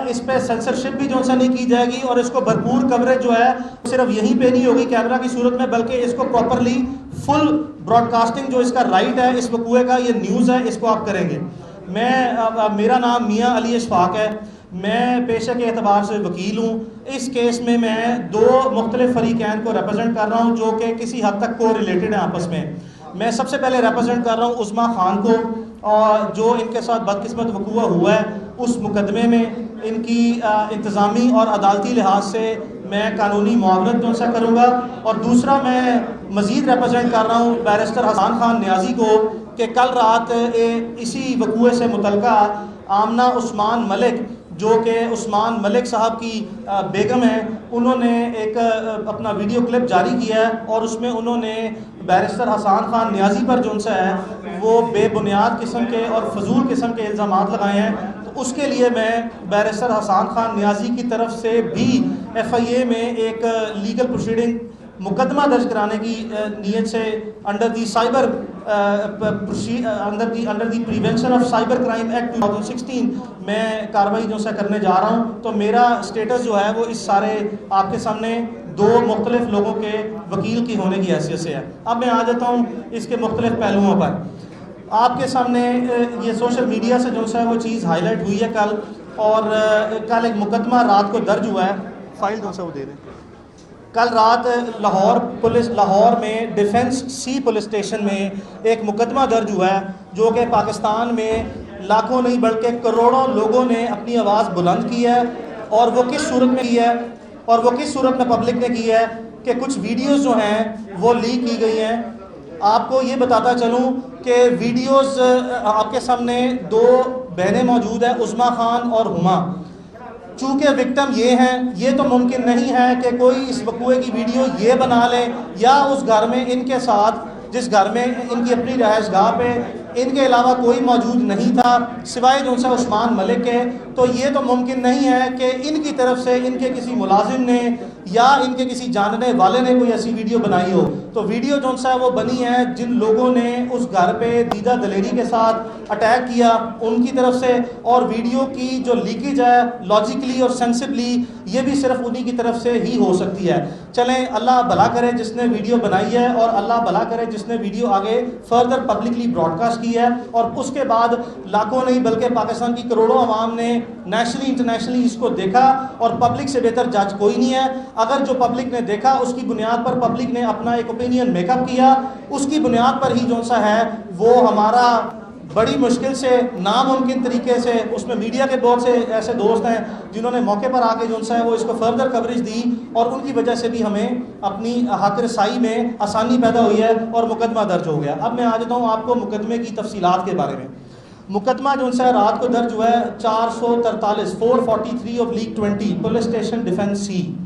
इस पर सेंसरशिप भी जो सा नहीं की जाएगी और इसको भरपूर कवरेज जो है सिर्फ यहीं पे नहीं होगी कैमरा की सूरत में, बल्कि इसको प्रॉपरली फुल ब्रॉडकास्टिंग जो इसका राइट है इस वकूए का, ये न्यूज़ है, इसको आप करेंगे। मेरा नाम मियाँ अली इशफाक है, मैं पेशे के एतबार से वकील हूँ। इस केस में मैं दो मुख्तलिफ फरीकैन को रिप्रेजेंट कर रहा हूँ जो कि किसी हद तक को रिलेटेड है आपस में। मैं सबसे पहले रिप्रेजेंट कर रहा हूँ उस्मा खान को, और जो इनके साथ बदकिस्मत वकूआ हुआ है उस मुकदमे में इनकी इंतज़ामी और अदालती लिहाज से मैं कानूनी मुआवनत जो सा करूँगा। और दूसरा मैं मज़ीद रिप्रेजेंट कर रहा हूँ बैरिस्टर हसन खान न्याजी को कि कल रात इसी वकूए से मुतल्लिका आमना उस्मान मलिक जो कि उस्मान मलिक साहब की बेगम है, उन्होंने एक अपना वीडियो क्लिप जारी किया है और उसमें उन्होंने बैरिस्टर हसन खान न्याजी पर जो सा है वो बेबुनियाद किस्म के और फजूल किस्म के इल्ज़ामात लगाए हैं। तो उसके लिए मैं बैरिस्टर हसन खान न्याजी की तरफ से भी FIA में एक लीगल प्रोसीडिंग मुकदमा दर्ज कराने की नीयत से under the prevention of cyber crime act 2016 मैं कार्रवाई जो सा करने जा रहा हूँ। तो मेरा स्टेटस जो है वो इस सारे आपके सामने दो मुख्तलिफ लोगों के वकील की होने की हैसियत से है। अब मैं आ जाता हूँ इसके मुख्तलिफ पहलुओं पर। आपके सामने ये सोशल मीडिया से जो सा वो चीज़ हाईलाइट हुई है कल, और कल एक मुकदमा रात को दर्ज हुआ है, फाइल जो सा वो दे दें। कल रात लाहौर में डिफेंस सी पुलिस स्टेशन में एक मुकदमा दर्ज हुआ है जो कि पाकिस्तान में लाखों नहीं बल्कि करोड़ों लोगों ने अपनी आवाज़ बुलंद की है। और वो किस सूरत में की है, और वो किस सूरत में पब्लिक ने की है कि कुछ वीडियोस जो हैं वो लीक की गई हैं। आपको ये बताता चलूँ कि वीडियोस आपके सामने दो बहनें मौजूद हैं, उस्मा खान और हुमा। चूँकि विक्टिम ये हैं, ये तो मुमकिन नहीं है कि कोई इस वकूए की वीडियो ये बना ले या उस घर में इनके साथ जिस घर में इनकी अपनी रहायशगाह पे इनके अलावा कोई मौजूद नहीं था सिवाय जो सा उस्मान मलिक के, तो ये तो मुमकिन नहीं है कि इनकी तरफ से इनके किसी मुलाजिम ने या इनके किसी जानने वाले ने कोई ऐसी वीडियो बनाई हो। तो वीडियो जो सा वो बनी है जिन लोगों ने उस घर पे दीदा दलेरी के साथ अटैक किया उनकी तरफ से, और वीडियो की जो लीकेज है लॉजिकली और सेंसिबली ये भी सिर्फ उन्हीं की तरफ से ही हो सकती है। चलें, अल्लाह भला करे जिसने वीडियो बनाई है, और अल्लाह भला करे जिसने वीडियो आगे फर्दर पब्लिकली ब्रॉडकास्ट की है। और उसके बाद लाखों नहीं बल्कि पाकिस्तान की करोड़ों आवाम ने नेशनली इंटरनेशनली इसको देखा, और पब्लिक से बेहतर जज कोई नहीं है। अगर जो पब्लिक ने देखा उसकी बुनियाद पर पब्लिक ने अपना एक ओपिनियन मेकअप किया, उसकी बुनियाद पर ही जो सा है वो हमारा बड़ी मुश्किल से नामुमकिन तरीके से, उसमें मीडिया के बहुत से ऐसे दोस्त हैं जिन्होंने मौके पर आके जो सा है वो इसको फर्दर कवरेज दी, और उनकी वजह से भी हमें अपनी हक रसाई में आसानी पैदा हुई है और मुकदमा दर्ज हो गया। अब मैं आ जाता हूँ आपको मुकदमे की तफसीलात के बारे में। मुकदमा जो सा रात को दर्ज हुआ है 443 ऑफ लीग 20 पुलिस स्टेशन डिफेंस सी।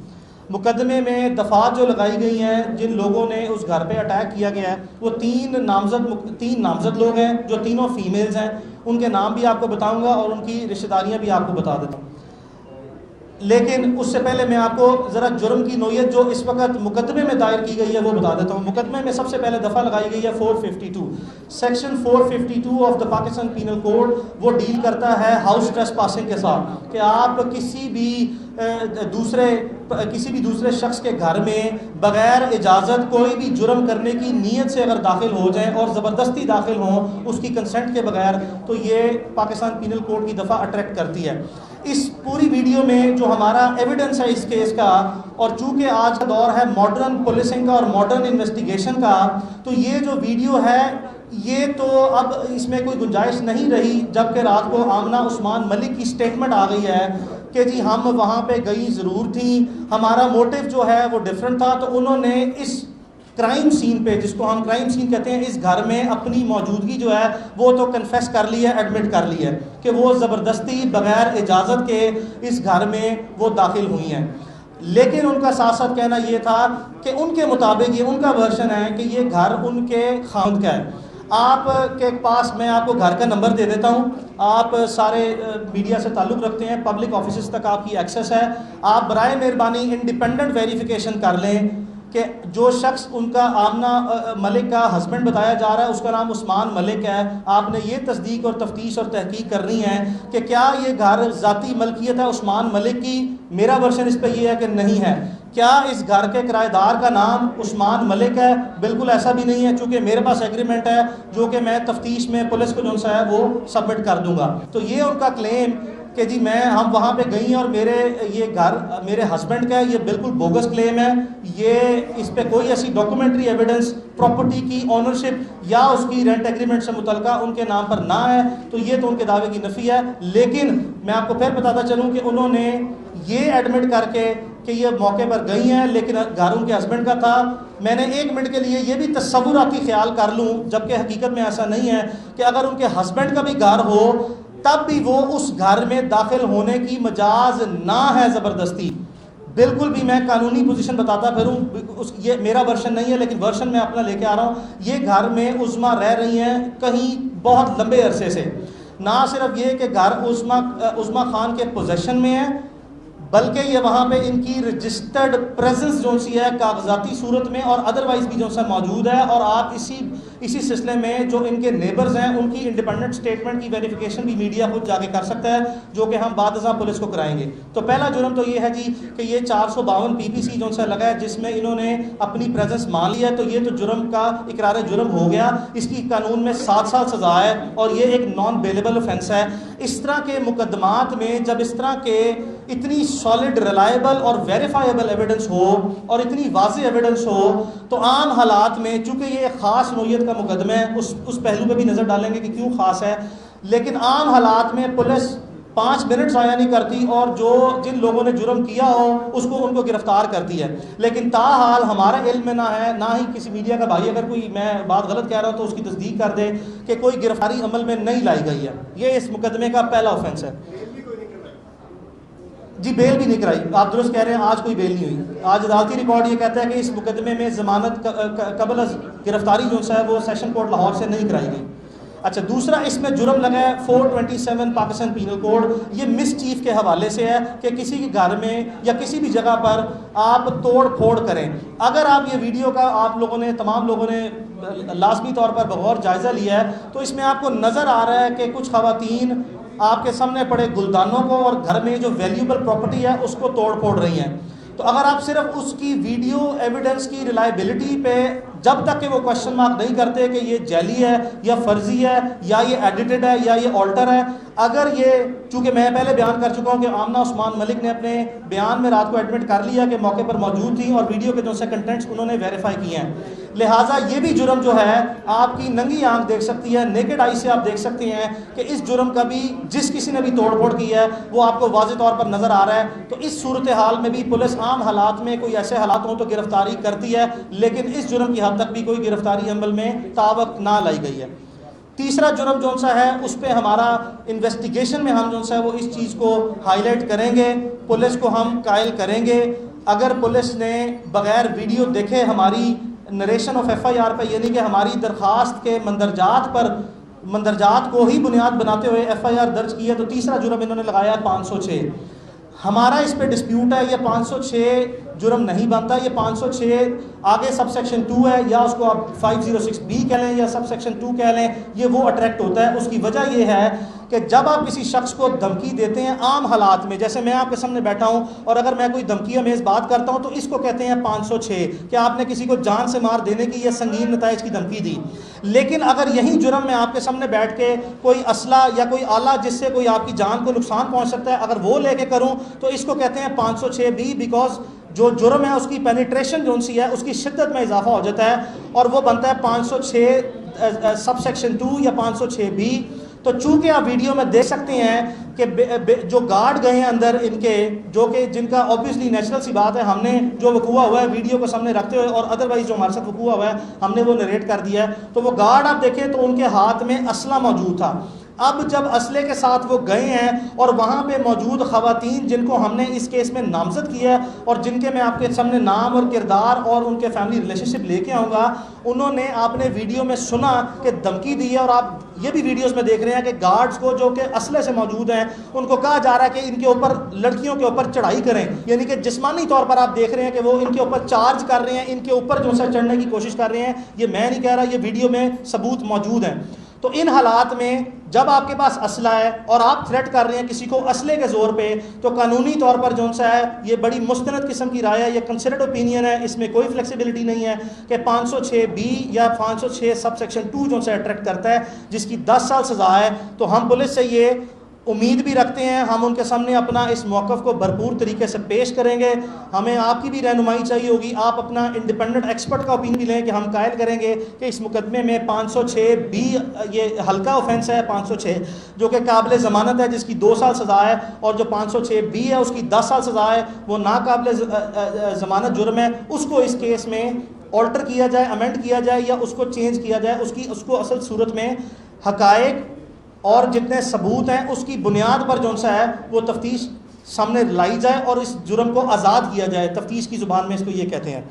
मुकदमे में दफात जो लगाई गई हैं जिन लोगों ने उस घर पे अटैक किया गया है वो तीन नामजद लोग हैं जो तीनों फीमेल्स हैं। उनके नाम भी आपको बताऊंगा और उनकी रिश्तेदारियां भी आपको बता देता हूँ, लेकिन उससे पहले मैं आपको ज़रा जुर्म की नोयत जो इस वक्त मुकदमे में दायर की गई है वो बता देता हूँ। मुकदमे में सबसे पहले दफ़ा लगाई गई है 452 section 452 of the Pakistan penal code. वो डील करता है हाउस ट्रेसपासिंग के साथ कि आप किसी भी दूसरे शख्स के घर में बग़ैर इजाज़त कोई भी जुर्म करने की नीयत से अगर दाखिल हो जाएं और ज़बरदस्ती दाखिल हों उसकी कंसेंट के बगैर, तो ये पाकिस्तान पीनल कोड की दफ़ा अट्रैक्ट करती है। इस पूरी वीडियो में जो हमारा एविडेंस है इस केस का, और चूँकि आज का दौर है मॉडर्न पुलिसिंग का और मॉडर्न इन्वेस्टिगेशन का, तो ये जो वीडियो है ये तो अब इसमें कोई गुंजाइश नहीं रही, जबकि रात को आमना उस्मान मलिक की स्टेटमेंट आ गई है कि जी हम वहाँ पे गई ज़रूर थी, हमारा मोटिव जो है वो डिफरेंट था। तो उन्होंने इस क्राइम सीन पे, जिसको हम क्राइम सीन कहते हैं, इस घर में अपनी मौजूदगी जो है वो तो कन्फेस कर ली है, एडमिट कर ली है कि वो ज़बरदस्ती बग़ैर इजाज़त के इस घर में वो दाखिल हुई हैं। लेकिन उनका साथ साथ कहना ये था कि उनके मुताबिक, ये उनका वर्शन है कि ये घर उनके खामद का है। आपके पास मैं आपको घर का नंबर दे देता हूँ, आप सारे मीडिया से ताल्लुक़ रखते हैं, पब्लिक ऑफिस तक आपकी एक्सेस है, आप बराए मेहरबानी इंडिपेंडेंट वेरिफिकेशन कर लें कि जो शख्स उनका आमना मलिक का हस्बैंड बताया जा रहा है उसका नाम उस्मान मलिक है, आपने ये तस्दीक और तफ्तीश और तहकीक करनी है कि क्या ये घर ज़ाती मलकियत है उस्मान मलिक की। मेरा वर्शन इस पर यह है कि नहीं है। क्या इस घर के किराएदार का नाम उस्मान मलिक है? बिल्कुल ऐसा भी नहीं है, चूँकि मेरे पास एग्रीमेंट है जो कि मैं तफ्तीश में पुलिस को जो सा है वो सबमिट कर दूँगा। तो ये उनका क्लेम कि जी हम वहाँ पे गई हैं और मेरे ये घर मेरे हस्बैंड का है, ये बिल्कुल बोगस क्लेम है। ये इस पे कोई ऐसी डॉक्यूमेंट्री एविडेंस प्रॉपर्टी की ऑनरशिप या उसकी रेंट एग्रीमेंट से मुतल्लिका उनके नाम पर ना है, तो ये तो उनके दावे की नफ़ी है। लेकिन मैं आपको फिर बताता चलूँ कि उन्होंने ये एडमिट करके कि ये मौके पर गई हैं लेकिन घर उनके हस्बैंड का था। मैंने 1 मिनट के लिए ये भी तस्वुराती ख्याल कर लूँ, जबकि हकीकत में ऐसा नहीं है, कि अगर उनके हस्बैंड का भी घर हो तब भी वो उस घर में दाखिल होने की मजाज ना है ज़बरदस्ती। बिल्कुल भी मैं कानूनी पोजीशन बताता फिरूँ, ये मेरा वर्शन नहीं है लेकिन वर्शन मैं अपना लेके आ रहा हूँ। ये घर में उस्मा रह रही हैं कहीं बहुत लंबे अरसे से। ना सिर्फ ये कि घर उस्मा खान के पोजेशन में है, बल्कि ये वहाँ पे इनकी रजिस्टर्ड प्रेजेंस जो सी है कागजाती सूरत में और अदरवाइज भी जो सा मौजूद है। और आप इसी सिलसिले में जो इनके नेबर्स हैं उनकी इंडिपेंडेंट स्टेटमेंट की वेरिफिकेशन भी मीडिया खुद जाके कर सकता है, जो कि हम बादशाह पुलिस को कराएंगे। तो पहला जुर्म तो ये है जी कि ये 452 PPC जो सा लगा है जिसमें इन्होंने अपनी प्रेजेंस मान लिया है, तो ये तो जुर्म का इकरार जुर्म हो गया। इसकी कानून में 7 साल सजा है और ये एक नॉन बेलेबल ऑफेंस है। इस तरह के मुकदमात में जब इस तरह के इतनी सॉलिड रिलायबल और वेरीफाइबल एविडेंस हो और इतनी वाज़ेह एविडेंस हो, तो आम हालात में चूँकि ये एक ख़ास नौइयत का मुकदमा है, उस पहलू पे भी नज़र डालेंगे कि क्यों ख़ास है, लेकिन आम हालात में पुलिस 5 मिनट ज़ाया नहीं करती और जिन लोगों ने जुर्म किया हो उनको गिरफ्तार करती है। लेकिन ताहाल हमारा इल्म में ना है, ना ही किसी मीडिया का भाई अगर कोई मैं बात गलत कह रहा हूँ तो उसकी तस्दीक कर दे कि कोई गिरफ्तारी अमल में नहीं लाई गई है। ये इस मुकदमे का पहला ऑफेंस है जी। बेल भी नहीं कराई, आप दुरुस्त कह रहे हैं, आज कोई बेल नहीं हुई। आज अदालती रिकॉर्ड ये कहता है कि इस मुकदमे में ज़मानत कबल गिरफ्तारी जो है वो सेशन कोर्ट लाहौर से नहीं कराई गई। अच्छा, दूसरा इसमें जुर्म लगा है 427 पाकिस्तान पीनल कोड। ये मिसचीफ के हवाले से है कि किसी के घर में या किसी भी जगह पर आप तोड़ फोड़ करें। अगर आप ये वीडियो का तमाम लोगों ने लाजमी तौर पर बगौर जायज़ा लिया है तो इसमें आपको नज़र आ रहा है कि कुछ ख़वातीन आपके सामने पड़े गुलदानों को और घर में जो वैल्यूबल प्रॉपर्टी है उसको तोड़ फोड़ रही हैं। तो अगर आप सिर्फ उसकी वीडियो एविडेंस की रिलायबिलिटी पे जब तक कि वो क्वेश्चन मार्क नहीं करते कि ये जैली है या फर्जी है या ये एडिटेड है या ये ऑल्टर है, अगर ये चूँकि मैं पहले बयान कर चुका हूँ कि आमना उस्मान मलिक ने अपने बयान में रात को एडमिट कर लिया कि मौके पर मौजूद थी और वीडियो के जो से कंटेंट्स उन्होंने वेरीफाई किए हैं, लिहाजा ये भी जुर्म जो है आपकी नंगी आंख देख सकती है, नेकेड आई से आप देख सकते हैं कि इस जुर्म का भी जिस किसी ने भी तोड़फोड़ की है वो आपको वाज़े तौर पर नज़र आ रहा है। तो इस सूरत हाल में भी पुलिस आम हालात में कोई ऐसे हालात हों तो गिरफ्तारी करती है, लेकिन इस जुर्म की हद तक भी कोई गिरफ्तारी अमल में तावक ना लाई गई है। तीसरा जुर्म जो सा है उस पर हमारा इन्वेस्टिगेशन में हम जो सा है वो इस चीज़ को हाईलाइट करेंगे, पुलिस को हम कायल करेंगे। अगर पुलिस ने बग़ैर वीडियो देखे हमारी नरेशन ऑफ FIR पर, यानी कि हमारी दरख्वास्त के मंदरजात को ही बुनियाद बनाते हुए FIR दर्ज की है, तो तीसरा जुर्म इन्होंने लगाया 506। हमारा इस पे डिस्प्यूट है, ये 506 जुर्म नहीं बनता। ये 506 आगे सब सेक्शन 2 है, या उसको आप 506B कह लें या सब सेक्शन 2 कह लें, ये वो अट्रैक्ट होता है। उसकी वजह ये है कि जब आप किसी शख्स को धमकी देते हैं आम हालात में, जैसे मैं आपके सामने बैठा हूं और अगर मैं कोई धमकी अमेज बात करता हूं तो इसको कहते हैं 506 कि आपने किसी को जान से मार देने की या संगीन नताइज की धमकी दी। लेकिन अगर यही जुर्म में आपके सामने बैठ के कोई असला या कोई आला जिससे कोई आपकी जान को नुकसान पहुंच सकता है अगर वो लेके करूं तो इसको कहते हैं 506B, बिकॉज जो जुर्म है उसकी पेनिट्रेशन जो सी है उसकी शिद्दत में इजाफा हो जाता है और वो बनता है 506 सब सेक्शन 2 या 506B। तो चूंकि आप वीडियो में देख सकते हैं कि जो गार्ड गए हैं अंदर इनके, जो कि जिनका ऑब्वियसली नेचुरल सी बात है, हमने जो वकूआ हुआ है वीडियो को सामने रखते हुए और अदरवाइज जो हमारे साथ वकूआ हुआ है हमने वो नरेट कर दिया है। तो वो गार्ड आप देखें तो उनके हाथ में असला मौजूद था। अब जब असले के साथ वो गए हैं और वहाँ पे मौजूद ख़वातीन जिनको हमने इस केस में नामजद किया है और जिनके मैं आपके सामने नाम और किरदार और उनके फैमिली रिलेशनशिप लेके आऊँगा, उन्होंने आपने वीडियो में सुना कि धमकी दी है और आप ये भी वीडियोस में देख रहे हैं कि गार्ड्स को जो कि असले से मौजूद हैं उनको कहा जा रहा है कि इनके ऊपर, लड़कियों के ऊपर चढ़ाई करें, यानी कि जिस्मानी तौर पर आप देख रहे हैं कि वो इनके ऊपर चार्ज कर रहे हैं, इनके ऊपर जो है चढ़ने की कोशिश कर रहे हैं। ये मैं नहीं कह रहा, ये वीडियो में सबूत मौजूद हैं। तो इन हालात में जब आपके पास असला है और आप थ्रेट कर रहे हैं किसी को असले के ज़ोर पे, तो कानूनी तौर पर जो सा है ये बड़ी मुस्तनद किस्म की राय है, ये कंसिडर्ड ओपिनियन है, इसमें कोई फ्लेक्सिबिलिटी नहीं है कि 506B या 506 सब सेक्शन 2 जो सा अट्रैक्ट करता है जिसकी 10 साल सज़ा है। तो हम पुलिस से ये उम्मीद भी रखते हैं, हम उनके सामने अपना इस मौक़िफ़ को भरपूर तरीके से पेश करेंगे। हमें आपकी भी रहनुमाई चाहिए होगी, आप अपना इंडिपेंडेंट एक्सपर्ट का ओपिनियन भी लें कि हम कायल करेंगे कि इस मुकदमे में 506B ये हल्का ऑफेंस है, 506 जो कि काबिल ज़मानत है जिसकी 2 साल सज़ा है, और जो 506B है उसकी 10 साल सज़ा है, वो नाकाबिल ज़मानत जुर्म है, उसको इस केस में ऑल्टर किया जाए, अमेंड किया जाए या उसको चेंज किया जाए, उसको असल सूरत में हक़ाइक़ और जितने सबूत हैं उसकी बुनियाद पर जो सा है वो तफ्तीश सामने लाई जाए और इस जुर्म को आज़ाद किया जाए। तफ्तीश की ज़ुबान में इसको ये कहते हैं।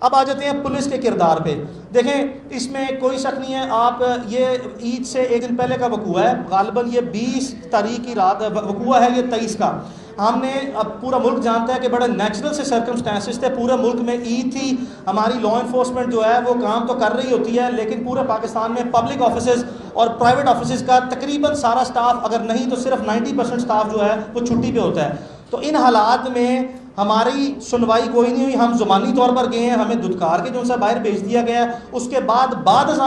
अब आ जाते हैं पुलिस के किरदार पे। देखें, इसमें कोई शक नहीं है, आप ये ईद से एक दिन पहले का वकूआ है, गालिबन ये 20 तारीख की रात वकूआ है, ये 23 का। हमने, अब पूरा मुल्क जानता है कि बड़े नेचुरल से सर्कमस्टेंसेस थे, पूरे मुल्क में ईद थी, हमारी लॉ इन्फोर्समेंट जो है वो काम तो कर रही होती है, लेकिन पूरे पाकिस्तान में पब्लिक ऑफिसेज और प्राइवेट ऑफिसेज का तकरीबन सारा स्टाफ, अगर नहीं तो सिर्फ 90% स्टाफ जो है वो छुट्टी पे होता है। तो इन हालात में हमारी सुनवाई कोई नहीं हुई, हम ज़ुबानी तौर पर गए हैं, हमें दुदकार के जो सा बाहर भेज दिया गया। उसके बाद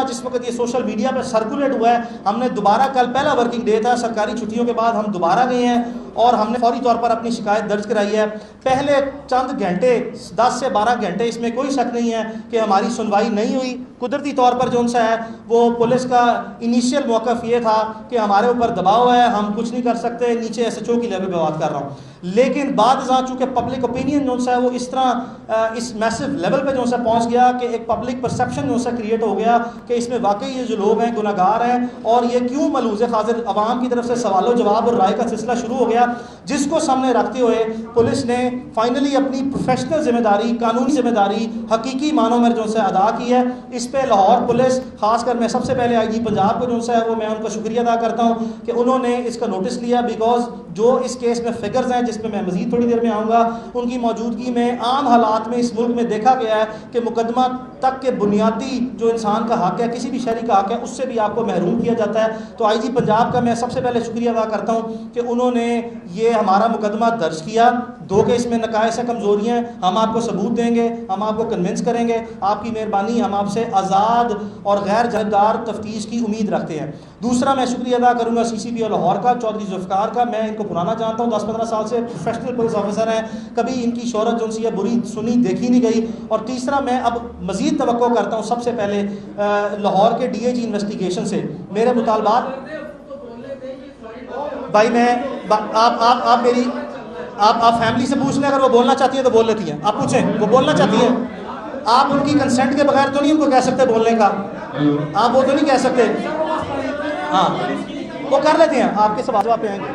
जिस वक्त ये सोशल मीडिया पर सर्कुलेट हुआ है, हमने दोबारा, कल पहला वर्किंग डे था सरकारी छुट्टियों के बाद, हम दोबारा गए हैं और हमने फौरी तौर पर अपनी शिकायत दर्ज कराई है। पहले चंद घंटे, 10 से 12 घंटे, इसमें कोई शक नहीं है कि हमारी सुनवाई नहीं हुई। कुदरती तौर पर जो सा है वो पुलिस का इनिशियल मौक़िफ़ ये था कि हमारे ऊपर दबाव है, हम कुछ नहीं कर सकते, नीचे SHO की लेवल पर बात कर रहा हूँ। लेकिन बाद चूँकि पब्लिक ओपिनियन जो सा है वो इस तरह इस मैसिव लेवल पे जो सा पहुँच गया कि एक पब्लिक परसेप्शन जो सा क्रिएट हो गया कि इसमें वाकई ये जो लोग हैं गुनहगार हैं और ये क्यों मलूज़ खाज़िर, अवाम की तरफ से सवालों जवाब और राय का सिलसिला शुरू हो गया, जिसको सामने रखते हुए पुलिस ने फाइनली अपनी प्रोफेशनल जिम्मेदारी, कानूनी जिम्मेदारी हकीकी मानों में जो सा अदा की है। इस पर लाहौर पुलिस, खासकर मैं सबसे पहले IG पंजाब को जो सा है वो मैं उनका शुक्रिया अदा करता हूँ कि उन्होंने इसका नोटिस लिया, बिकॉज जो इस केस में फिगर्स हैं जिसमें मैं मज़ीद थोड़ी देर में आऊँगा, उनकी मौजूदगी में आम हालात में इस मुल्क में देखा गया है कि मुकदमा तक के बुनियादी जो इंसान का हक़ है, किसी भी शहरी का हक़ है, उससे भी आपको महरूम किया जाता है। तो IG पंजाब का मैं सबसे पहले शुक्रिया अदा करता हूँ कि उन्होंने ये हमारा मुकदमा दर्ज किया। 2 केस में नकायस कमज़ोरियाँ, हम आपको सबूत देंगे, हम आपको कन्विंस करेंगे, आपकी मेहरबानी, हम आपसे आज़ाद और गैर जानबदार तफ्तीश की उम्मीद रखते हैं। दूसरा मैं शुक्रिया अदा करूँगा CCP लाहौर का, चौधरी जुल्फ़िकार का। मैं इनको पुराना जानता हूँ, 10-15 साल से प्रोफेशनल पुलिस ऑफिसर हैं, कभी इनकी शोहरत जो सी है बुरी सुनी देखी नहीं गई। और तीसरा मैं अब मज़ीद तवक्को करता हूँ सबसे पहले लाहौर के DIG इन्वेस्टिगेशन से मेरे मुतालबात। भाई मैं आप मेरी आप फैमिली से पूछ लें, अगर वो बोलना चाहती है तो बोल लेती हैं, आप पूछें, वो बोलना चाहती हैं। आप उनकी कंसेंट के बगैर तो नहीं उनको कह सकते बोलने का, आप वो तो नहीं कह सकते। हाँ, वो कर लेते हैं, आपके सवाल जवाब पे आएंगे,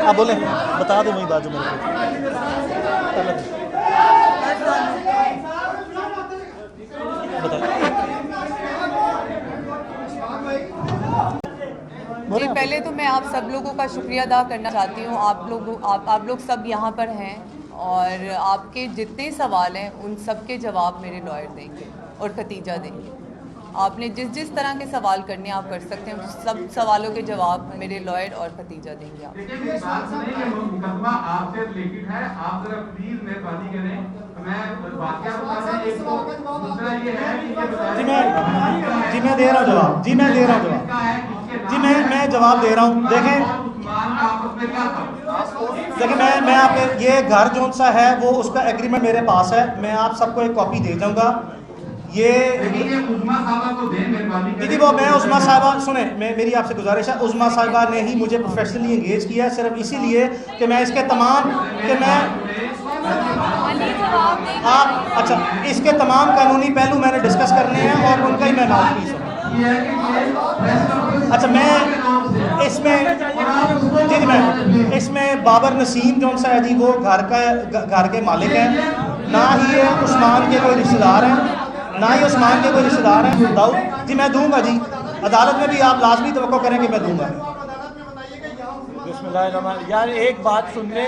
आप बोलें, बता दो वही बात जो मैंने जी, पहले तो मैं आप सब लोगों का शुक्रिया अदा करना चाहती हूँ। आप लोग सब यहाँ पर हैं और आपके जितने सवाल हैं उन सब के जवाब मेरे लॉयर देंगे और खतीजा देंगे। आपने जिस तरह के सवाल करने आप कर सकते हैं, सब सवालों के जवाब मेरे लॉयर और खतीजा देंगे आप। मुकदमा आपसे रिलेटेड है, आप जरा प्लीज मेहरबानी करें, मैं वाकया बता रहा हूं। एक तो दूसरा ये है कि ये बताइए। जी मैं दे रहा हूँ जवाब, जी मैं दे रहा हूँ जवाब, जी मैं जवाब दे रहा हूँ। देखें मैं आप ये घर जोन सा है वो उसका एग्रीमेंट मेरे पास है, मैं आप सबको एक कॉपी दे दूँगा। ये उज़मा साहबा को दें मेहरबानी करें। दीदी वो मैं उज़मा साहबा, सुने, मेरी आपसे गुजारिश है, उज़मा साहबा ने ही मुझे प्रोफेशनली एंगेज किया है, सिर्फ इसीलिए कि मैं इसके तमाम कि मैं आप अच्छा इसके तमाम कानूनी पहलू मैंने डिस्कस करने हैं और उनका ही मैं माउथपीस हूँ। अच्छा इसमें जी मैं इसमें बाबर नसीम जौन सा है जी वो घर के मालिक हैं, ना ही ये उस्मान के कोई रिश्तेदार हैं, ना ही उस्मान के कोई रिश्तेदार हैं। दाऊद जी मैं दूंगा जी, अदालत में भी आप लाजमी तवक्को करें कि मैं दूंगा। बिस्मिल्लाहिर्रहमान। यार एक बात सुन ले,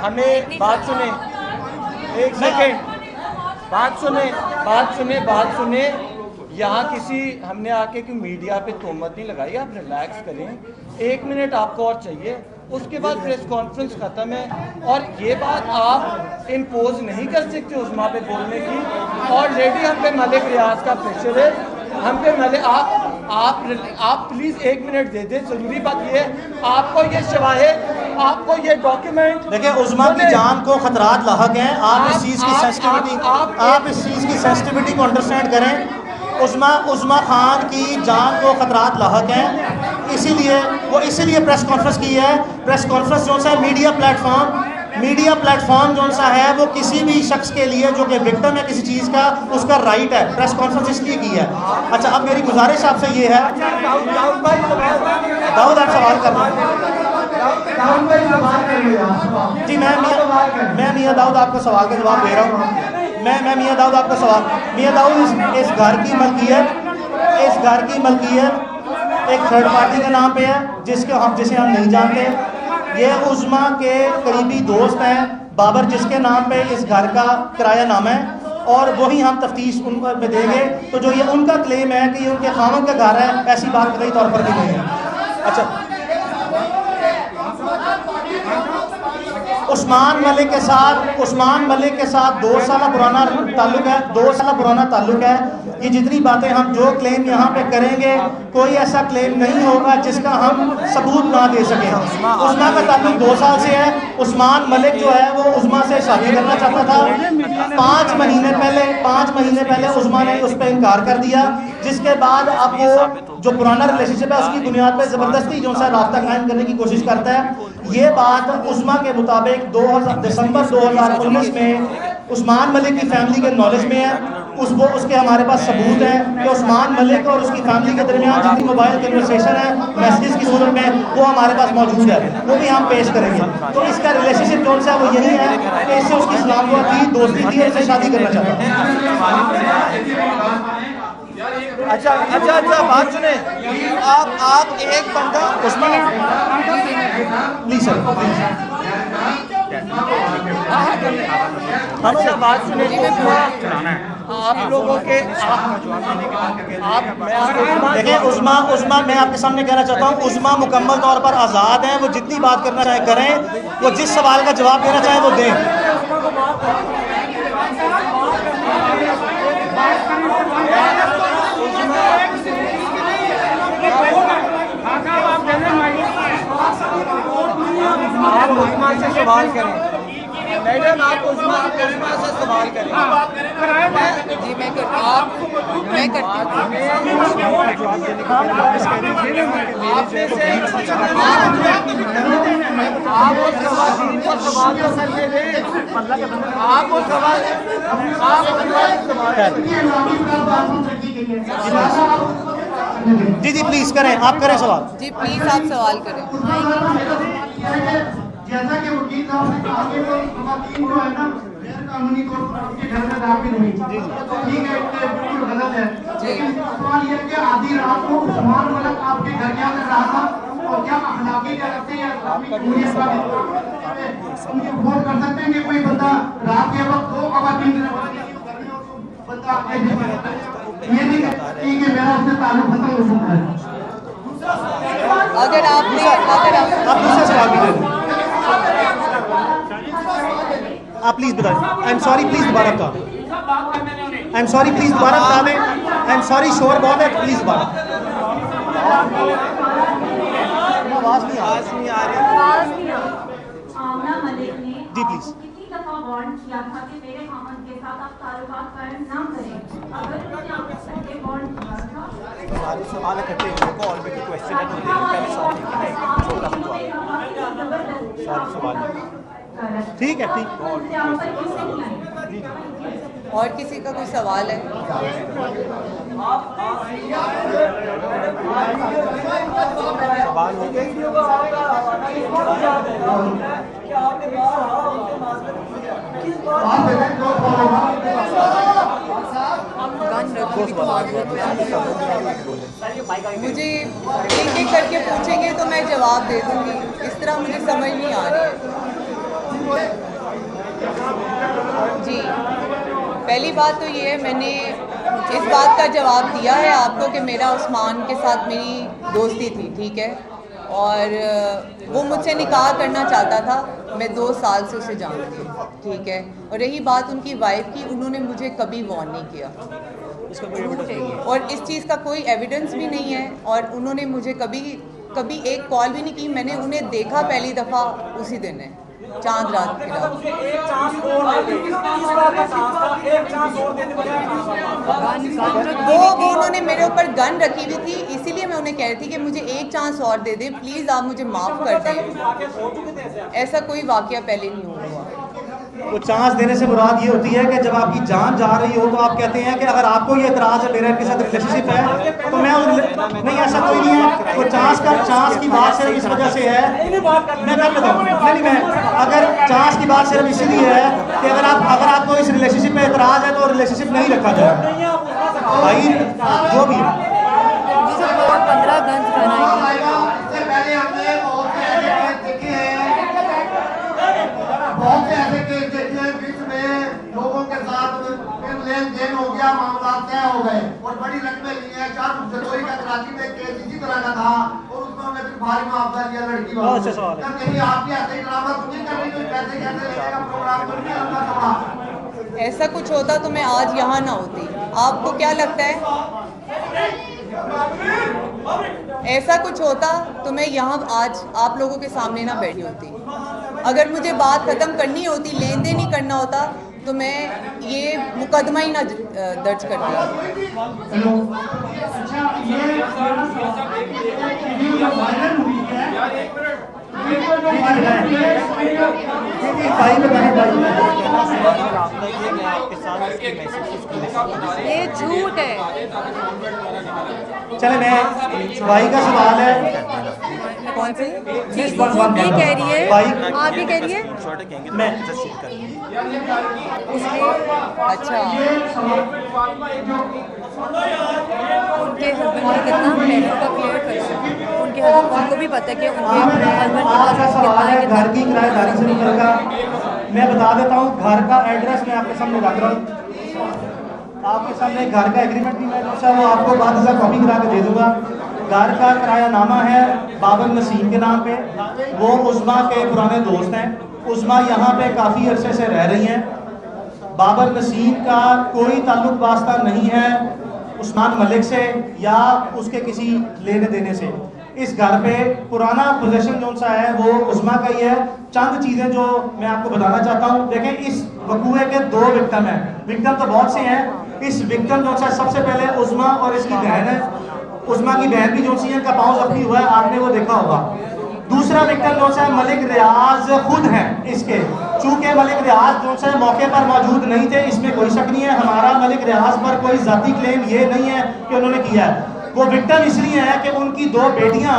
हमें बात सुने, एक सेकेंड, बात सुने। यहाँ किसी हमने आके कि मीडिया पे तोहमत नहीं लगाई, आप रिलैक्स करें। 1 मिनट आपको और चाहिए, उसके बाद प्रेस कॉन्फ्रेंस ख़त्म है। और ये बात आप इम्पोज नहीं कर सकते उस्मा पे बोलने की। ऑलरेडी हम पे मलिक रियाज का प्रेशर है, हम पे मलिक आप प्लीज़ 1 मिनट दे दें। ज़रूरी बात ये है, आपको ये शवाहिद, आपको ये डॉक्यूमेंट, देखिए उस्मा की जान को खतरात लाहक हैं। आप इस चीज़ की सेंसिटिविटी को अंडरस्टैंड करें। उस्मा खान की जान को खतरात लाहक हैं, इसीलिए प्रेस कॉन्फ्रेंस की है। प्रेस कॉन्फ्रेंस जो सा मीडिया प्लेटफॉर्म जो सा है वो किसी भी शख्स के लिए जो कि विक्टिम है किसी चीज़ का, उसका राइट है। प्रेस कॉन्फ्रेंस इसलिए की है। अच्छा, अब मेरी गुजारिश आपसे ये है, दाऊद आप सवाल कर रहे हैं जी। मैं मियाँ दाऊद आपको सवाल का जवाब दे रहा हूँ। मैं मियाँ दाऊद आपको सवाल, मियाँ दाऊद इस घर की मलकियत एक थर्ड पार्टी के नाम पे है जिसे हम नहीं जानते। ये उस्मा के करीबी दोस्त हैं बाबर, जिसके नाम पे इस घर का किराया नामा है, और वही हम तफ्तीश उन पर देंगे। तो जो ये उनका क्लेम है कि ये उनके खानों का घर है, ऐसी बात कई तौर पर भी नहीं है। अच्छा, उस्मान मलिक के साथ 2 साल पुराना ताल्लुक है। ये जितनी बातें हम जो क्लेम यहाँ पे करेंगे, कोई ऐसा क्लेम नहीं होगा जिसका हम सबूत ना दे सके। उस्मा का ताल्लुक 2 साल से है। उस्मान मलिक जो है वो उस्मा से शादी करना चाहता था। 5 महीने पहले उस्मा ने उस पर इनकार कर दिया, जिसके बाद अब वो जो पुराना रिलेशनशिप है उसकी बुनियाद पर ज़बरदस्ती जो सा राब्ता कायम करने की कोशिश करता है। ये बात उस्मा के मुताबिक दिसंबर 2019 में उस्मान मलिक की फैमिली के नॉलेज में है। उसके हमारे पास सबूत है कि उस्मान मलिक और उसकी फैमिली के दरमियान जितनी मोबाइल कन्वर्सेशन है मैसेज की सूरत में, वो हमारे पास मौजूद है, वो भी हम पेश करेंगे। तो इसका रिलेशनशिप जो है वो यही है कि इससे उसकी इस्लाम की दोस्ती थी और इससे शादी करना चाहता था। अच्छा बात सुने, आप एक बंदा उस्मान प्लीज सर प्लीज। अच्छा बात सुने, आप लोगों के देखिए उस्मा मैं आपके सामने कहना चाहता हूँ, उस्मा मुकम्मल तौर पर आज़ाद हैं। वो जितनी बात करना चाहे करें, वो जिस सवाल का जवाब देना चाहे वो दें। आप उस्मा से सवाल करें, मैडम आप उस्मा से सवाल करें। जी मैं करती जी प्लीज करें, आप करें सवाल। जी प्लीज़ आप सवाल करें। जैसा कि वकील साहब ने कहा कि वो खवातीन जो है ना गैर कानूनी तौर पर उनके घर में दाखिल हुई, ठीक है, ये बिल्कुल गलत है। लेकिन सवाल ये है कि आधी रात को उस्मान मलिक आपके घर क्या कर रहा था, और क्या अखलाकी तरफ से या इस्लामिक हुर्रियत का उनके वोट कर सकते हैं कि कोई बंदा रात के वक्त 2 खवातीन बंदा ये नहीं कि मेरा उससे ताल्लुक खत्म हो सकता है। अगर आप दूसरा सवाल भी दे दें। आप प्लीज बताएं। आई एम सॉरी, प्लीज दोबारा बता दें। आई एम सॉरी, प्लीज दोबारा बता दें। आई एम सॉरी, शोर बहुत है, प्लीज दोबारा। आवाज नहीं आ रही। आमना मलिक ने जी प्लीज। कितनी दफा वार्न किया था कि मेरे खामन के साथ आप ताल्लुकात कायम ना करें। अगर उसने आपको पहले वार्न किया था, सारे सवाल इकट्ठे हुए को ऑलरेडी क्वेश्चन है, तो पहले सॉल्व नहीं छोटा सा सवाल, सारे सवाल ठीक है, ठीक। उनसे आप पर क्यों नहीं आई? और किसी का कोई सवाल है? सवाल हो गए। मुझे एक एक करके पूछेंगे तो मैं जवाब दे दूंगी, इस तरह मुझे समझ नहीं आ रही है। जी, पहली बात तो ये है, मैंने इस बात का जवाब दिया है आपको कि मेरा उस्मान के साथ मेरी दोस्ती थी, ठीक है, और वो मुझसे निकाह करना चाहता था। मैं 2 साल से उसे जानती हूँ, ठीक है। और रही बात उनकी वाइफ की, उन्होंने मुझे कभी वार्न नहीं किया और इस चीज़ का कोई एविडेंस भी नहीं है। और उन्होंने मुझे कभी एक कॉल भी नहीं की। मैंने उन्हें देखा पहली दफ़ा उसी दिन है, चांद रात की रात। वो उन्होंने मेरे ऊपर गन रखी हुई थी, इसीलिए मैं उन्हें कह रही थी कि मुझे एक चांस और दे दें प्लीज़, आप मुझे माफ़ कर दें। ऐसा कोई वाकया पहले नहीं हुआ। वो चांस देने से मुराद ये होती है कि जब आपकी जान जा रही हो तो आप कहते हैं कि अगर आपको ये एतराज़ है मेरा इनके साथ रिलेशनशिप है तो मैं नहीं, ऐसा कोई नहीं है। वो चांस की बात सिर्फ इस वजह से है, मैं कर लेता हूँ, नहीं मैं, अगर चांस की बात सिर्फ इसलिए है कि अगर आपको इस रिलेशनशिप में एतराज़ है तो रिलेशनशिप नहीं रखा जाए भाई, जो भी है। 15 गन्स इससे पहले हमने बहुत से ऐसे केस देखे हैं बीच में लोगों के साथ फिर लेन देन हो गया, मामला तय हो गए और बड़ी रकमें ली हैं। 4 जनवरी का कराची में केस इसी तरह का था और उसमें हमने फिर भारी मुआवजा लिया लड़की वालों से। कहीं आपकी ऐसे ड्रामा तो नहीं कर रही, कोई पैसे कैसे लेने का प्रोग्राम तो नहीं लंबा चौड़ा? ऐसा कुछ होता तो मैं आज यहाँ ना होती। आपको क्या लगता है ऐसा कुछ होता तो मैं यहाँ आज आप लोगों के सामने ना बैठी होती? अगर मुझे बात ख़त्म करनी होती, लेन देन ही करना होता तो मैं ये मुकदमा ही ना दर्ज करती। अच्छा, ये वायरल हुई है, ये झूठ है। चले मैं, भाई का सवाल है, कौन से? ये कह रही है, आप ये कह रही है मैं अच्छा, उनके हस्बैंड ने कितना पैसों का क्लियर कर, उनके हस्बैंड को भी पता है कि उनके हस्बैंड के आपका पास सवाल है कितना घर की किराएदारी से निकल का। मैं बता देता हूँ, घर का एड्रेस मैं आपके सामने रख रहा हूँ, आपके सामने घर का एग्रीमेंट भी मैं जो वो आपको बाद में कॉपी करा के दे दूंगा। घर का किरायानामा है बाबर नसीम के नाम पे, वो उस्मा के पुराने दोस्त हैं। उस्मा यहाँ पे काफ़ी अरसे से रह रही हैं। बाबर नसीम का कोई ताल्लुक वास्ता नहीं है उस्मान मलिक से या उसके किसी लेने देने से। इस घर पे पुराना पोजेशन जो सा है वो उस्मा का ही है। चंद चीज़ें जो मैं आपको बताना चाहता हूँ, देखें इस वकूए के 2 विक्टिम हैं, विक्टिम तो बहुत से हैं। इस विक्टिम जो सा सबसे पहले उस्मा और इसकी बहन है। उस्मा की बहन भी जो सी है का पाँव जख्मी हुआ है, आपने वो देखा होगा। दूसरा विक्टिम जो सा मलिक रियाज खुद हैं इसके, चूंकि मलिक रियाज जो सा मौके पर मौजूद नहीं थे, इसमें कोई शक नहीं है। हमारा मलिक रियाज पर कोई जाती क्लेम ये नहीं है कि उन्होंने किया है। वो विक्टिम इसलिए है कि उनकी 2 बेटियां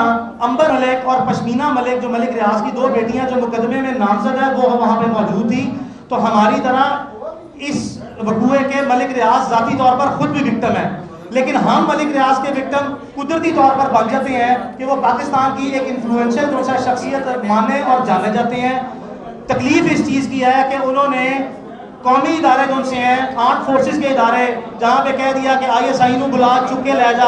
अंबर मलिक और पश्मीना मलिक, जो मलिक रियाज की 2 बेटियां जो मुकदमे में नामजद है, वो वहाँ पे मौजूद थी। तो हमारी तरह इस वकूए के मलिक रियाज जाती तौर पर खुद भी विक्टिम है, लेकिन हम मलिक रियाज के विक्टिम कुदरती तौर पर बन जाते हैं कि वो पाकिस्तान की एक इन्फ्लुएंशियल जो सा शख्सियत माने और जाने जाते हैं। तकलीफ इस चीज़ की है कि उन्होंने कौमी इदारे जो से हैं, आर्म फोर्सेस के इदारे, जहाँ पे कह दिया कि ISI को बुला चुक के ले जा।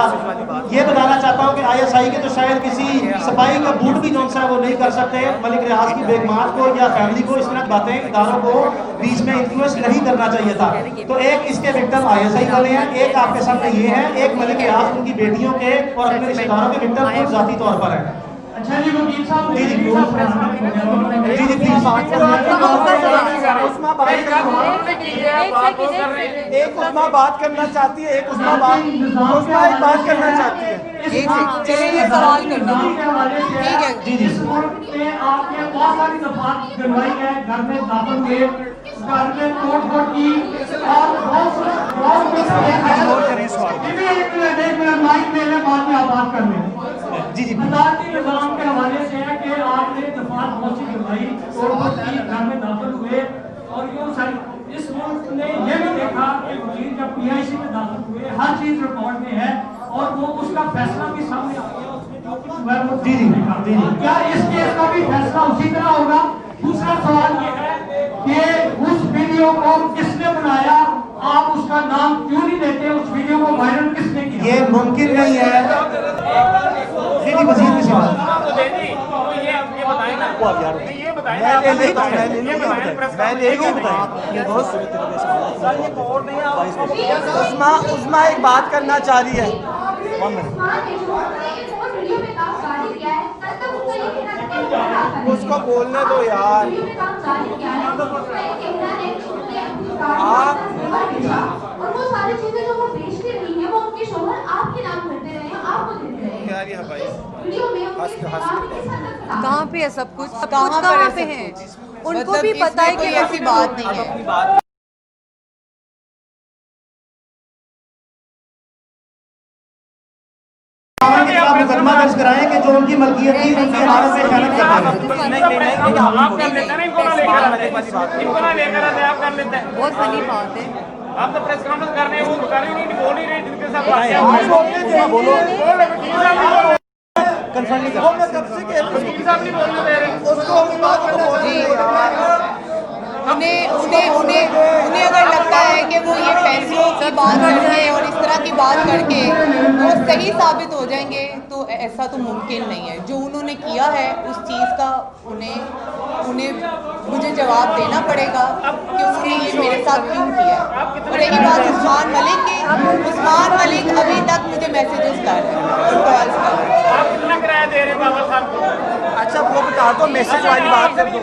ये बताना चाहता हूँ कि ISI के तो शायद किसी सफाई का बूट भी जो सा वो नहीं कर सकते। मलिक रियाज की बेगमात को या फैमिली को इस तरह बातें इदारों को बीच में इन्फ्लुएंस नहीं करना चाहिए था। तो एक इसके विक्टिम ISI वाले हैं, एक आपके सामने ये है, एक मलिक रियाज उनकी बेटियों के और अपने रिश्तेदारों के विक्टिम खुद जाती तौर पर है। अच्छा जी, वकील साहब, जी जी एक उस्मा बात करना चाहती है, एक उस्मा बात करना चाहती है। चलिए ये सवाल करना, ठीक है। जी जी आपने बहुत सारी दफात दिलवाई है, घर में दाखिल हुए घर में तोड़-फोड़ की और बहुत कुछ एक मिनट माइक ले ले, बाद में आप बात कर लें। जी जी अल्लाह के निज़ाम के हवाले से है कि आपने दफात बहुत सी करवाई, तोड़-फोड़ की, घर में दाखिल हुए और यूं सारी इस मुल्क ने ये भी देखा कि वजीर जब PIC में दाखिल हुए हर चीज रिकॉर्ड में है और वो उसका फैसला भी सामने आ गया, उसमें जो कुछ हुआ है वो जी जी जी जी क्या इस केस का भी फैसला उसी तरह होगा? दूसरा सवाल ये है कि उस वीडियो को किसने बनाया, आप उसका नाम क्यों नहीं देते, उस वीडियो को वायरल किसने किया? ये मुमकिन नहीं है। जी जी वजीर की सवाल उस्मा एक बात करना चाह रही है। उसको बोलने दो यार। और वो सारी चीजें जो वो बेचती रही है वो उनके शोहर आपके नाम करते रहे हैं, आपको देते रहे हैं। वीडियो में उनके इस्तेमाल के साथ कहाँ पे है सब कुछ, कहाँ पे है? उनको भी पता है कि ऐसी बात नहीं है। मुकदमा दर्ज कराएं कि जो उनकी मलकियत थी उनकी इमारत से खयानत कर रहे हैं। बहुत फनी बात है। आप तो प्रेस कॉन्फ्रेंस कर रहे हैं, वो बता रही नहीं बोल नहीं रहे जिनके साथ कंफर्म नहीं कर उन्हें अगर लगता है कि वो ये पैसों की बात करके और इस तरह की बात करके वो सही साबित हो जाएंगे, तो ऐसा तो मुमकिन नहीं है। जो उन्होंने किया है उस चीज़ का उन्हें मुझे जवाब देना पड़ेगा कि उसने ये मेरे साथ क्यों किया। और रही बात उस्मान मलिक की, उस्मान मलिक अभी तक मुझे मैसेजेस कर रहे हैं और कॉल्स कर रहे हैं। आप कितना किराया दे रहे हैं बाबा साहब को? अच्छा वो बता दो, मैसेज वाली बात कर दो।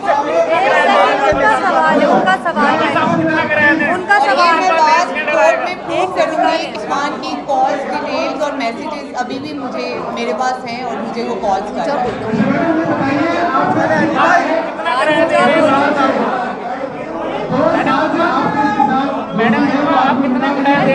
उनका सवाल है कितना किराया दे? उनका सवाल मैं बात कोर्ट में प्रूव करूंगी। उस्मान की कॉल्स, डिटेल्स और मैसेजेस अभी भी मेरे पास हैं और मुझे वो कॉल्स कर रहे हैं। मैडम आप कितना किराया दे?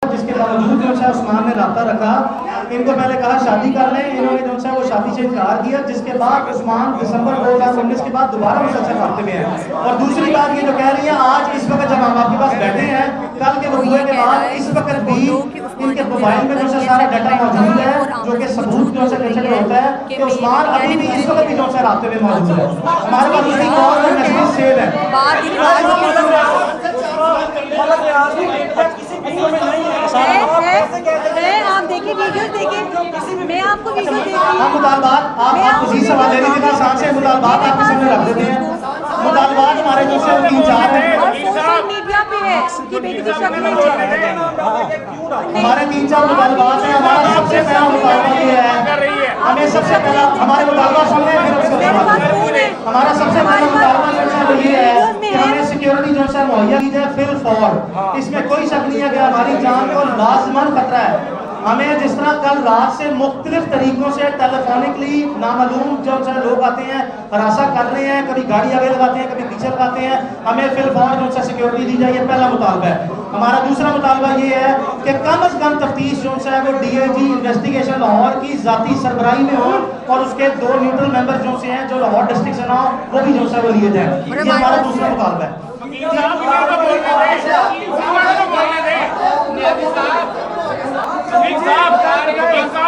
जिसके बावजूद जो है उस्मान ने रास्ता रखा, इनको पहले कहा शादी कर लें, इन्होंने जो है वो शादी से इनकार किया, जिसके बाद उस्मान दिसंबर 2019 के बाद दोबारा मुसलसल करते हुए हैं। और दूसरी बात ये जो कह रही है, आज इस वक्त जब हम आपके पास बैठे हैं, कल के वकूए के बाद इस वक्त भी इनके मोबाइल में जो है सारा डाटा मौजूद है, जो कि सबूत जो है कंसिडर होता है कि उस्मान अभी भी इस वक्त भी जो है रास्ते में मौजूद है। हमारे पास उसकी कॉल और मैसेज सेव है। आप देखिए वीडियो देखिए, मैं आपको वीडियो देख रही हूँ। हम मुतालबात आप उसी सवाल लेने के बाद साथ से मुतालबात आपके सामने रख देते हैं। मुतालबात हमारे जो से 3-4 हैं और सोशल मीडिया पे है कि बेटी की शक्ल में हमारे 3-4 मुतालबात हैं। हमारा सबसे पहला मुतालबा ये है, हमें सबसे पहला हमारे मुतालबा सुनने फिर उसको हमारा सबसे पहला मुतालबा जो है वो ये है कि हमें सिक्योरिटी जो है मुहैया की जाए फिल फॉर। इसमें कोई शक नहीं है कि हमारी जान को लाजमन खतरा है। हमें जिस तरह कल रात से मुख्तलिफ तरीकों से टेलीफोनिकली नामालूम जो लोग आते हैं, हरासा कर रहे हैं, कभी गाड़ी आगे लगाते हैं, कभी पीछे लगाते हैं, हमें फिल फौर जो है सिक्योरिटी दी जाए, पहला मुतालबा है। हमारा दूसरा मुतालबा ये है कि कम अज कम तफ्तीश जो है वो DIG इन्वेस्टिगेशन लाहौर की जाती सरबराही में हो और उसके 2 न्यूट्रल मेंबर जो से हैं जो लाहौर डिस्ट्रिक्ट से ना हो वो भी जो है वो लिए जाए। ये हमारा दूसरा मुतालबा है।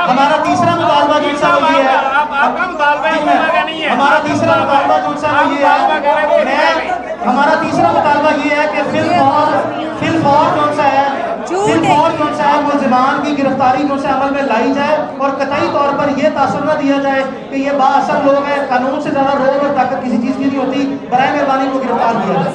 हमारा तीसरा मुतालबा जो है वो ये है, हमारा तीसरा मुतालबा जो है वो ये है, हमारा तीसरा मुतालबा ये है कि फिल फौर जो है मुलजिमान की गिरफ्तारी जो है अमल में लाई जाए और कतई तौर पर यह तासुर न दिया जाए कि ये बाअसर लोग हैं, कानून से ज्यादा रोब और ताकत किसी चीज की नहीं होती, बराए मेहरबानी को गिरफ्तार किया जाए।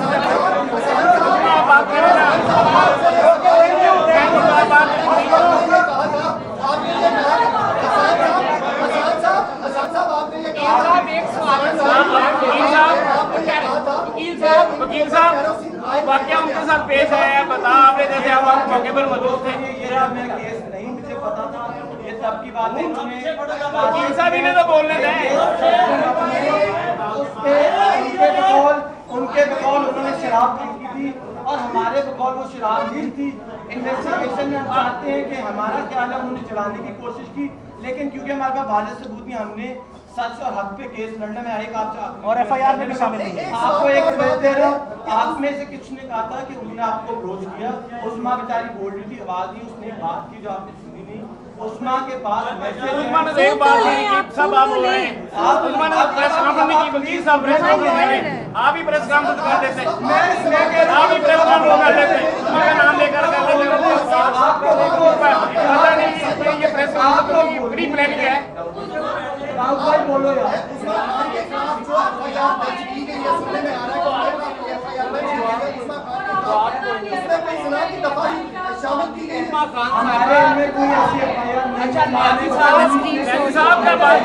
साथ पेश आया बता आपने जैसे आप मौके पर मौजूद थे। ये मैं केस नहीं मुझे पता था, ये तब की बात है। वकील साहब इन्हें तो बोलने दें। उनके बकौल उन्होंने शराब पी की थी और हमारे बकौल वो शराब पी थी। इन्वेस्टिगेशन में हम चाहते हैं कि हमारा ख्याल है उन्होंने चलाने की कोशिश की, लेकिन क्योंकि हमारे पास वाजिब सबूत नहीं, हमने सच और हक पे केस लड़ने में एक आप और FIR में भी शामिल नहीं है। आपको एक एड्रेस दे रहा हूँ, आप में से किसी ने कहा था कि उन्होंने आपको अप्रोच किया, उस्मा बेचारी बोल रही थी, आवाज नहीं, उसने बात की जो आपने सुनी नहीं। उस्मा के पास उस्मा ने एक बात नहीं की, सब आप बोल रहे हैं। आप उस्मा ने प्रेस कॉन्फ्रेंस की, वकील साहब प्रेस कॉन्फ्रेंस कर रहे हैं, आप ही प्रेस कॉन्फ्रेंस कर देते, आप ही प्रेस कॉन्फ्रेंस कर देते, उस्मा का नाम लेकर कर देते। पता नहीं ये प्रेस कॉन्फ्रेंस की पूरी प्लानिंग है। भाई बोलो यार, हमारे में कोई ऐसी FIR नहीं। अच्छा साहब का बात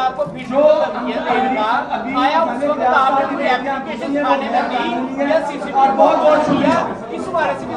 आपको वीडियो आया उस वक्त आपने एप्लीकेशन थाने में दी या CCTV बहुत शुक्रिया इस बारे से भी